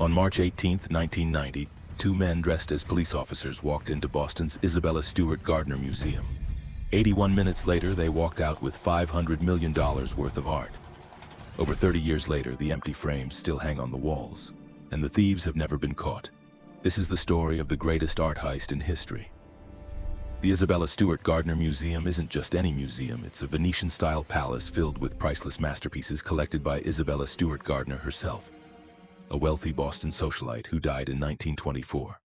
On March 18, 1990, two men dressed as police officers walked into Boston's Isabella Stewart Gardner Museum. 81 minutes later, they walked out with $500 million worth of art. Over 30 years later, the empty frames still hang on the walls, and the thieves have never been caught. This is the story of the greatest art heist in history. The Isabella Stewart Gardner Museum isn't just any museum, it's a Venetian-style palace filled with priceless masterpieces collected by Isabella Stewart Gardner herself, a wealthy Boston socialite who died in 1924.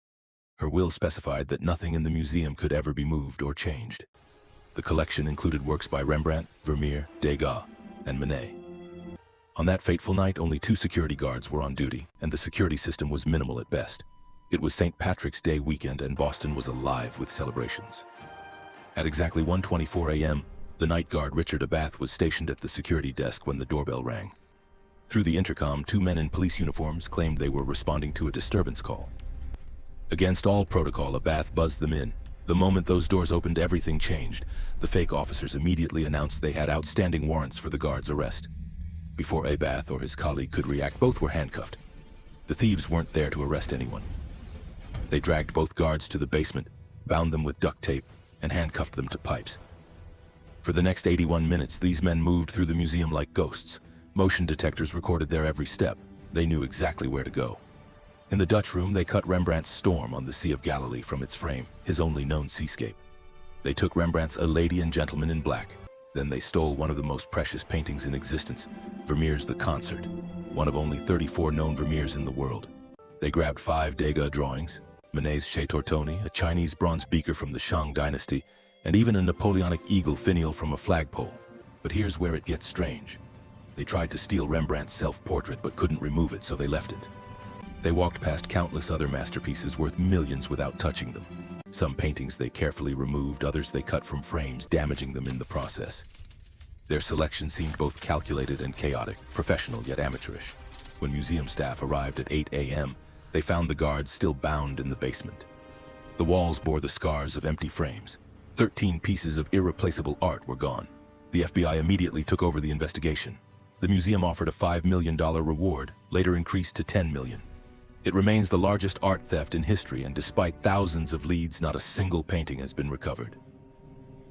Her will specified that nothing in the museum could ever be moved or changed. The collection included works by Rembrandt, Vermeer, Degas, and Monet. On that fateful night, only 2 security guards were on duty, and the security system was minimal at best. It was St. Patrick's Day weekend, and Boston was alive with celebrations. At exactly 1:24 a.m., the night guard Richard Abath was stationed at the security desk when the doorbell rang. Through the intercom, 2 men in police uniforms claimed they were responding to a disturbance call. Against all protocol, Abath buzzed them in. The moment those doors opened, everything changed. The fake officers immediately announced they had outstanding warrants for the guard's arrest. Before Abath or his colleague could react, both were handcuffed. The thieves weren't there to arrest anyone. They dragged both guards to the basement, bound them with duct tape, and handcuffed them to pipes. For the next 81 minutes, these men moved through the museum like ghosts. Motion detectors recorded their every step. They knew exactly where to go. In the Dutch room, they cut Rembrandt's Storm on the Sea of Galilee from its frame, his only known seascape. They took Rembrandt's A Lady and Gentleman in Black. Then they stole one of the most precious paintings in existence, Vermeer's The Concert, one of only 34 known Vermeers in the world. They grabbed 5 Degas drawings, Monet's Chez Tortoni, a Chinese bronze beaker from the Shang dynasty, and even a Napoleonic eagle finial from a flagpole. But here's where it gets strange. They tried to steal Rembrandt's self-portrait but couldn't remove it, so they left it. They walked past countless other masterpieces worth millions without touching them. Some paintings they carefully removed, others they cut from frames, damaging them in the process. Their selection seemed both calculated and chaotic, professional yet amateurish. When museum staff arrived at 8 a.m., they found the guards still bound in the basement. The walls bore the scars of empty frames. 13 pieces of irreplaceable art were gone. The FBI immediately took over the investigation. The museum offered a $5 million reward, later increased to $10 million. It remains the largest art theft in history, and despite thousands of leads, not a single painting has been recovered.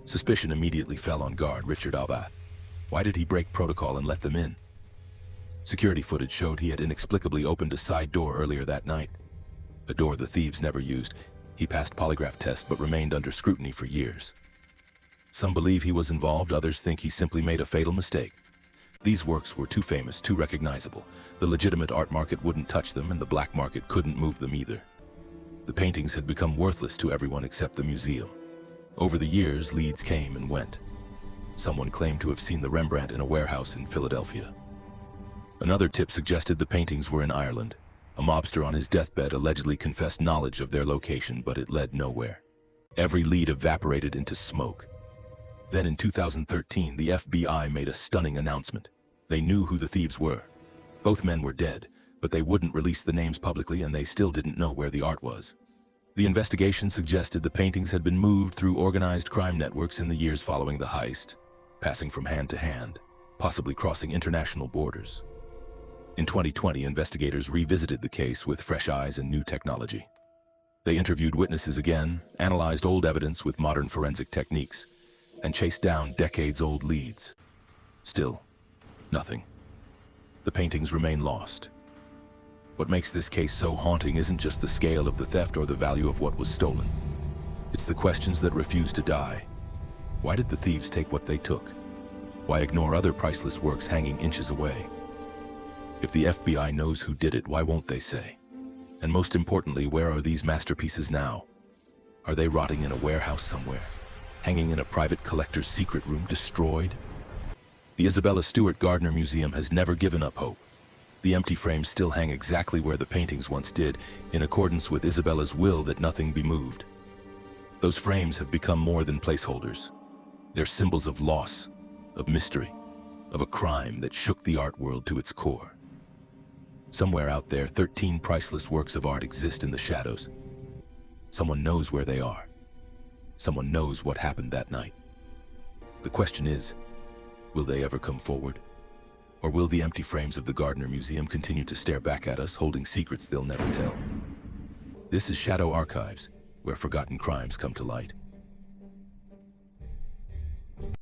Suspicion immediately fell on guard Richard Abath. Why did he break protocol and let them in? Security footage showed he had inexplicably opened a side door earlier that night, a door the thieves never used. He passed polygraph tests but remained under scrutiny for years. Some believe he was involved, others think he simply made a fatal mistake. These works were too famous, too recognizable. The legitimate art market wouldn't touch them, and the black market couldn't move them either. The paintings had become worthless to everyone except the museum. Over the years, leads came and went. Someone claimed to have seen the Rembrandt in a warehouse in Philadelphia. Another tip suggested the paintings were in Ireland. A mobster on his deathbed allegedly confessed knowledge of their location, but it led nowhere. Every lead evaporated into smoke. Then in 2013, the FBI made a stunning announcement. They knew who the thieves were. Both men were dead, but they wouldn't release the names publicly, and they still didn't know where the art was. The investigation suggested the paintings had been moved through organized crime networks in the years following the heist, passing from hand to hand, possibly crossing international borders. In 2020, investigators revisited the case with fresh eyes and new technology. They interviewed witnesses again, analyzed old evidence with modern forensic techniques, and chased down decades-old leads. Still, nothing. The paintings remain lost. What makes this case so haunting isn't just the scale of the theft or the value of what was stolen. It's the questions that refuse to die. Why did the thieves take what they took? Why ignore other priceless works hanging inches away? If the FBI knows who did it, why won't they say? And most importantly, where are these masterpieces now? Are they rotting in a warehouse somewhere? Hanging in a private collector's secret room, destroyed? The Isabella Stewart Gardner Museum has never given up hope. The empty frames still hang exactly where the paintings once did, in accordance with Isabella's will that nothing be moved. Those frames have become more than placeholders. They're symbols of loss, of mystery, of a crime that shook the art world to its core. Somewhere out there, 13 priceless works of art exist in the shadows. Someone knows where they are. Someone knows what happened that night. The question is, will they ever come forward? Or will the empty frames of the Gardner Museum continue to stare back at us, holding secrets they'll never tell? This is Shadow Archives, where forgotten crimes come to light.